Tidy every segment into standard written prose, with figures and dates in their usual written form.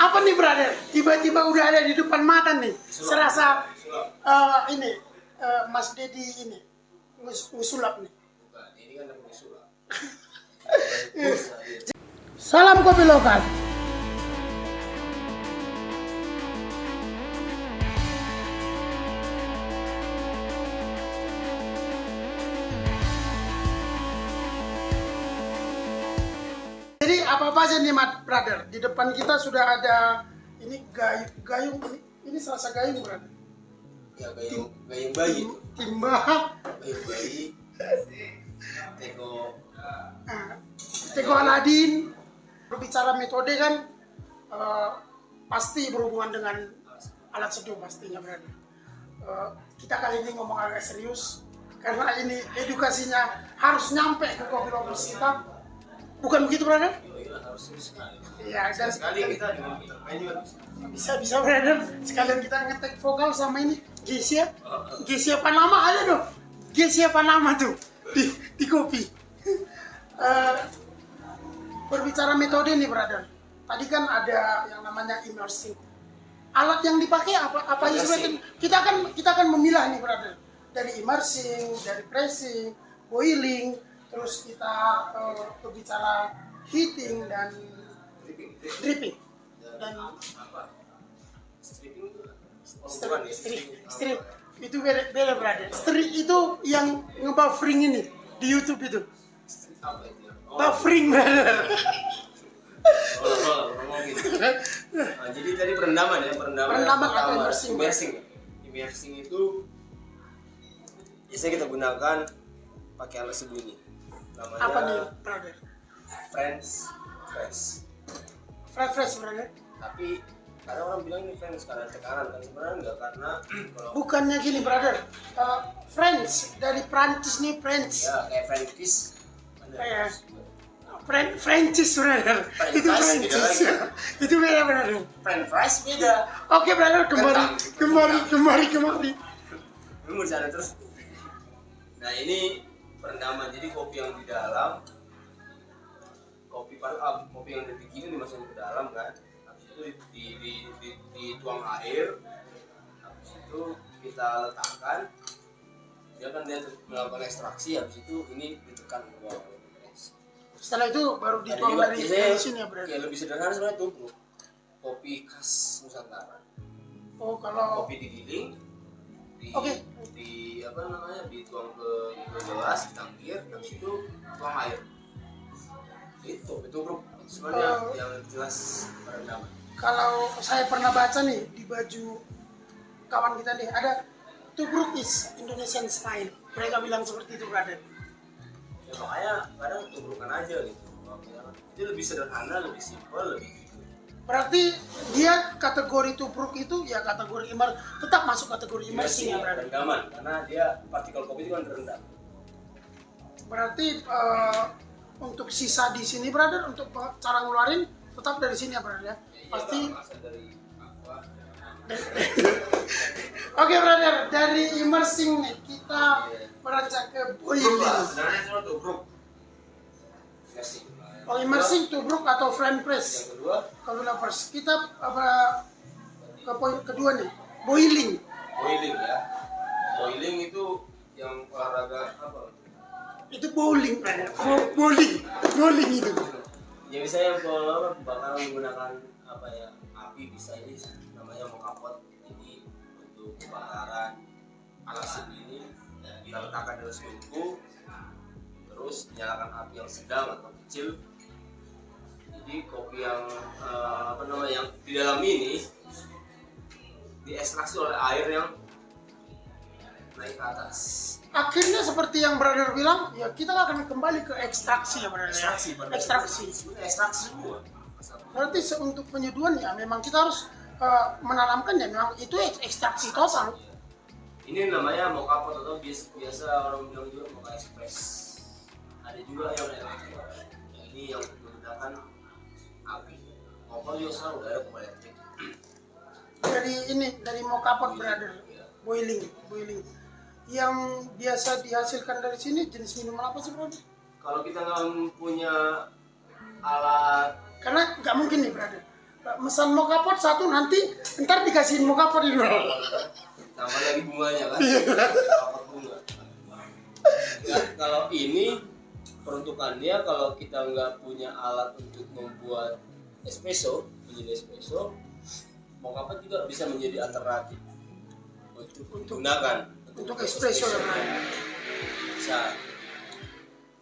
Apa nih brother? Tiba-tiba udah ada di depan mata nih. Serasa ini Mas Dedi ini ngusulap nih. Bukan, ini kan namanya sulap. Salam kopi lokal. Jadi apa aja nih brother? Di depan kita sudah ada ini gayung ini serasa gayung brother. Ya gayung bayi. Timba, Gayung bayi. Teko. Teko Aladin. Berbicara metode kan pasti berhubungan dengan alat seduh pastinya brother. Kita kali ini ngomong agak serius karena ini edukasinya harus nyampe ke kopi lovers kita. Bukan begitu brother? Iya harus sekali. Iya, dan Sekali kita dengan main juga bisa brother. Sekalian kita ngetek vokal sama ini Gesia. Gesia Panama ada dong. Gesia Panama tuh di kopi. Berbicara metode nih brother. Tadi kan ada yang namanya immersing. Alat yang dipakai apa aja sebenarnya? Kita akan memilah nih brother. Dari immersing, dari pressing, boiling, terus kita berbicara heating dan dripping dan stripping itu strip itu beda brother. Strip itu yang ngebuffering ini di YouTube itu. apa itu ya? Buffering brother. Ngomong gitu. Nah, jadi tadi perendaman Perendaman atau immersing. Immersing itu biasanya kita gunakan pakai alat seduh ini. Namanya Apa nih brother? French Fresh brother. tapi kadang orang bilang ini French karena tekanan kan sebenarnya enggak karena kalau Bukannya gini brother. French dari Prancis nih French. ya kayak French kiss Kayak Frenchis brother. French Itu fries Frenchis. beda lagi. Itu beda brother. French fries beda. Oke brother, kembali. Lu mau sana terus. Nah ini perendaman, jadi kopi yang di dalam, kopi yang di begini dimasukin ke dalam kan, habis itu dituang air, habis itu kita letakkan, dia kan dia melakukan ekstraksi, habis itu ini ditekan ke bawah. Setelah itu baru dituang dari sini ya brother. Ya lebih sederhana sebenarnya tubruk, kopi khas Nusantara. Oh kalau Kopi digiling, Oke. di apa namanya dituang ke gelas, ditangkir, habis itu tuang air. Itu bro, sebenarnya yang jelas perendaman. kalau saya pernah baca nih di baju kawan kita nih ada tubruk is Indonesian style. Mereka bilang seperti itu brother. Ya makanya kadang tubrukan aja gitu. Itu lebih sederhana, lebih simpel, lebih gitu. Berarti dia kategori tubruk itu ya kategori tetap masuk kategori immersing ya brother. Perendaman karena dia partikel kopi itu kan rendah. Berarti untuk sisa di sini brother untuk cara ngeluarin tetap dari sini ya brother ya. Pasti. Dari aqua. Oke brother, dari immersing nih kita beranjak ke boiling. Sebenarnya itu tubruk. Immersing. Oh immersing tubruk atau flame press. Yang kedua, Kalau lovers kita ke poin kedua nih, boiling. boiling ya. Boiling itu yang olahraga apa? Itu bowling brother. Bowling itu. Ya misalnya kalau bakal menggunakan apa ya api bisa ini namanya mokapot, jadi untuk kebakaran alat seduh ini kita letakkan dalam tungku terus nyalakan api yang sedang atau kecil, jadi kopi yang apa namanya yang di dalam ini diekstraksi oleh air yang naik ke atas. Akhirnya seperti yang brother bilang, ya kita akan kembali ke ekstraksi ya brother. Ekstraksi. Ekstraksi semua. Berarti untuk penyeduhan ya memang kita harus menanamkan ya memang itu ekstraksi total. Ini namanya mokapot atau biasa orang bilang juga moka express. Ada juga yang elektrik. Ini yang menggunakan api. Moka juga sekarang udah ada kompor elektrik. Dari mokapot brother, boiling. Yang biasa dihasilkan dari sini jenis minuman apa sih brother? Kalau kita nggak punya alat, Karena nggak mungkin nih brother, Mesan mocha pot satu, nanti ntar dikasihin mocha pot itu. Tambah lagi bunganya kan, dapat bunga. Nah, kalau ini peruntukannya kalau kita nggak punya alat untuk membuat espresso, mocha pot juga bisa menjadi alternatif untuk digunakan Untuk espresso yang lain. Bisa.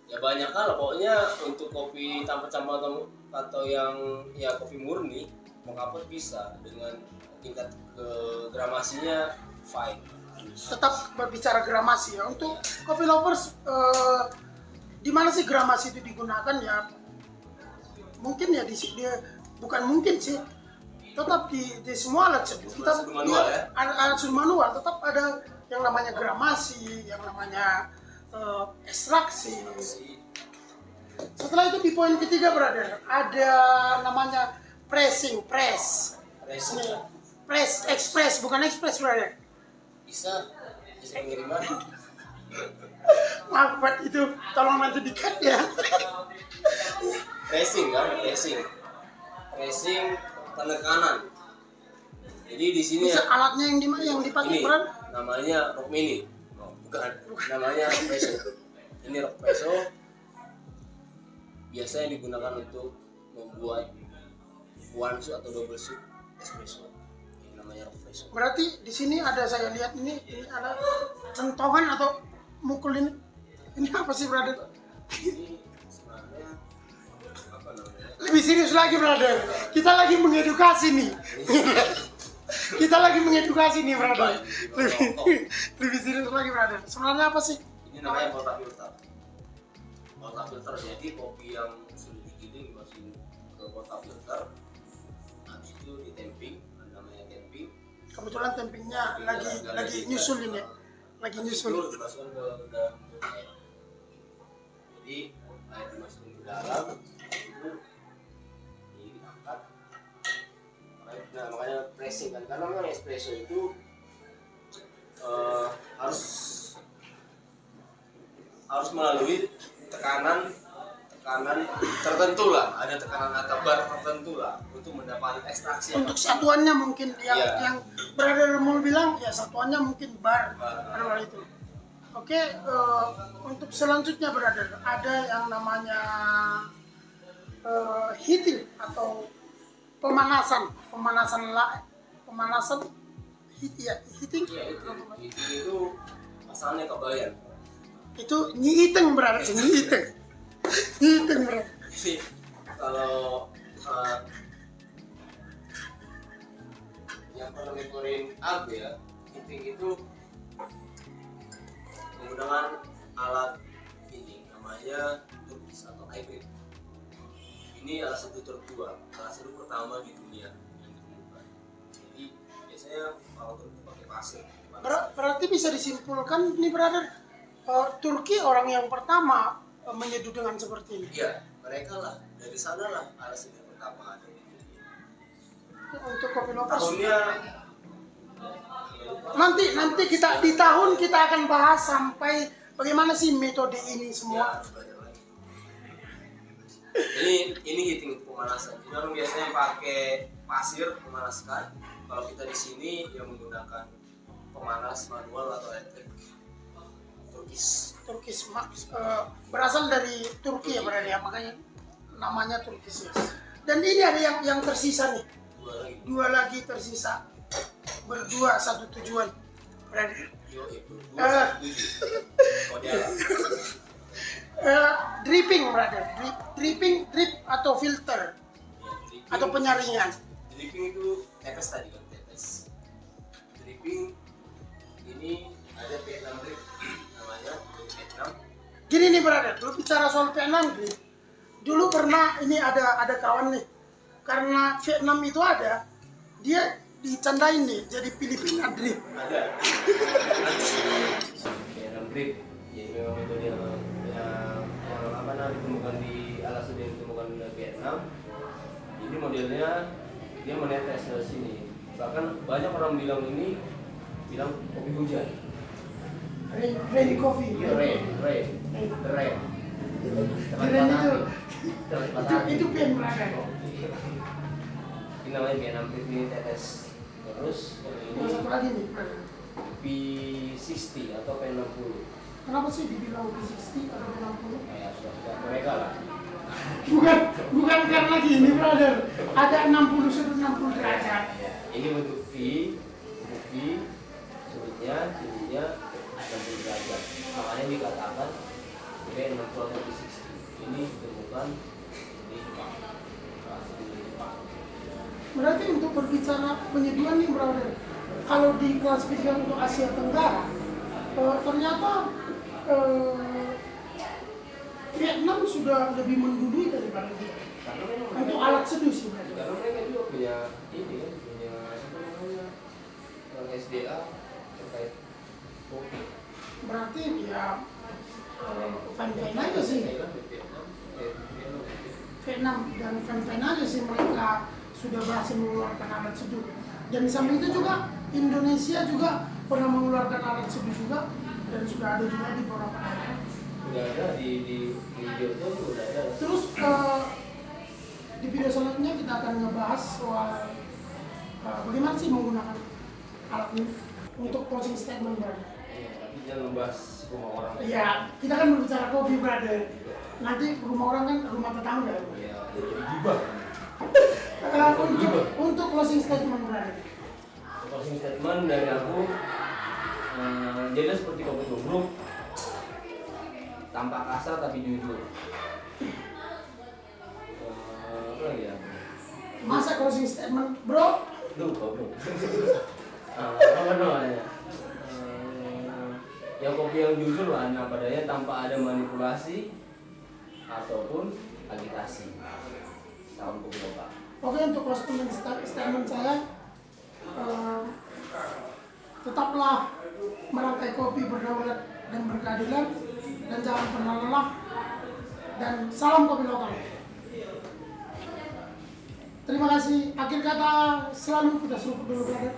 Ya banyak hal pokoknya untuk kopi tanpa campur atau yang ya kopi murni mocha pot bisa dengan tingkat gramasinya fine. Tetap berbicara gramasi ya. Untuk kopi lovers, di mana sih gramasi itu digunakan ya? Mungkin ya bukan mungkin sih. Tetap di semua alat seduh kita manual ya. Alat seduh manual tetap ada yang namanya gramasi, yang namanya ekstraksi. Setelah itu di poin ketiga brother, ada namanya press. Nih, press express bukan express brother. Bisa pengiriman. Maaf Pak, itu tolong nanti di-cut ya. Pressing penekanan. Jadi di sini Bisa ya, alatnya yang dipakai ini brother. namanya Rock Mini. Bukan. Namanya Rock Presso. Ini Rock Presso biasanya digunakan untuk membuat one shot atau double shot espresso. Ini namanya Rock Presso. Berarti di sini ada, saya lihat ini ada centongan atau mukul ini. Ini apa sih brother? Ini sebenarnya apa namanya? Lebih serius lagi brother. Kita lagi mengedukasi nih. Kita lagi mengedukasi nih brother. Lebih serius lagi brother. Sebenarnya apa sih? Ini namanya portafilter. Jadi kopi yang sudah digiling dimasukin ke portafilter. Habis itu ditemping, namanya temping. Kebetulan tempingnya lagi nyusul ini. Lagi nyusul. Itu dimasukkan ke dalam air. Jadi air dimasukin ke dalam, itu diangkat. Nah, makanya pressing kan, karena memang espresso itu harus melalui tekanan tertentu lah, ada tekanan atau bar tertentu lah untuk mendapatkan ekstraksi. Untuk satuannya mungkin yang brother mau bilang ya satuannya mungkin bar pada itu. Oke, untuk selanjutnya brother ada yang namanya heating atau pemanasan heating. Ya, itu asalnya kebayan. Itu nyiiteng brother, nyiiteng brother. Jadi kalau yang pernah ngikutin AB ya, heating itu menggunakan alat ini namanya turkis atau hybrid. Ini alat seduh tertua, alat seduh pertama di dunia yang ditemukan. Jadi biasanya kalau turki pakai pasir. Berarti bisa disimpulkan nih brother, Turki orang yang pertama menyeduh dengan seperti ini. Iya, mereka lah, dari sana lah alat seduh pertama ada di dunia. Untuk kopi lovers. Tahunnya Nanti kita di tahun kita akan bahas sampai bagaimana sih metode ini semua. ya, banyak lagi. Ini heating untuk pemanasan. Jadi orang biasanya pakai pasir memanaskan. Kalau kita di sini yang menggunakan pemanas manual atau elektrik. Turkis berasal dari Turki ya berarti ya, makanya namanya Turkis. Dan ini ada yang tersisa nih. Dua lagi tersisa. Berdua satu tujuan. Berarti. Dripping brother. Drip atau filter atau penyaringan. Dripping itu tetes tadi kan, tetes. Dripping ini ada Vietnam drip namanya, Vietnam. Gini nih brother, dulu bicara soal Vietnam drip. Dulu pernah ini ada kawan nih. Karena Vietnam itu ada, dia dicandain nih jadi Filipina drip. Ada Vietnam drip. Jadi memang metode yang ditemukan di alat seduh yang ditemukan di Vietnam. Ini modelnya dia menetes ke sini. Bahkan banyak orang bilang kopi hujan. Rain coffee. Rain. Itu pen brother. Ini namanya Vietnam ini tetes. Terus Yang ini satu lagi nih, brother. P60 atau P60. Kenapa sih dibilang P60 atau P60? Kayak sudah mereka lah. Bukan karena gini, brother. Ada 60 sudut 60 derajat. Ya, ini bentuk V, sudutnya 60 derajat. Makanya dikatakan P60 atau P60. Ini ditemukan di Jepang. Asli di Jepang. Berarti untuk berbicara penyediaan nih, brother. Kalau diklasifikasikan untuk Asia Tenggara, ternyata Vietnam sudah lebih mendului daripada kita. Karena memang Untuk alat seduh sih, brother. karena mereka juga punya ini kan, punya apa namanya, SDA terkait kopi. Berarti ya fine-fine aja sih. Vietnam dan fine-fine aja sih mereka sudah berhasil mengeluarkan alat seduh. Dan di samping itu juga Indonesia juga pernah mengeluarkan alat seduh juga, dan sudah ada juga di beberapa daerah. Udah ada di video itu udah ada. Terus di video selanjutnya kita akan ngebahas soal bagaimana sih menggunakan alat ini untuk closing statement, brother. Iya, tapi jangan membahas rumah orang. Ya, kita kan berbicara kopi, brother. Nanti rumah orang kan rumah tetangga. Iya, jadi gibah. Untuk closing statement, brother. Closing statement dari aku, jadi seperti kopi tubruk, tampak kasar tapi jujur. Apa lagi ya? Masa closing statement, bro? Lupa bro. Apa namanya? Yang kopi yang jujur lah, apa adanya tanpa ada manipulasi ataupun agitasi. Salam kopi lokal. Oke, untuk closing statement saya, tetaplah merangkai kopi berdaulat dan berkeadilan, dan jangan pernah lelah, dan salam kopi lokal. Terima kasih. Akhir kata selalu kita seruput dulu, brother.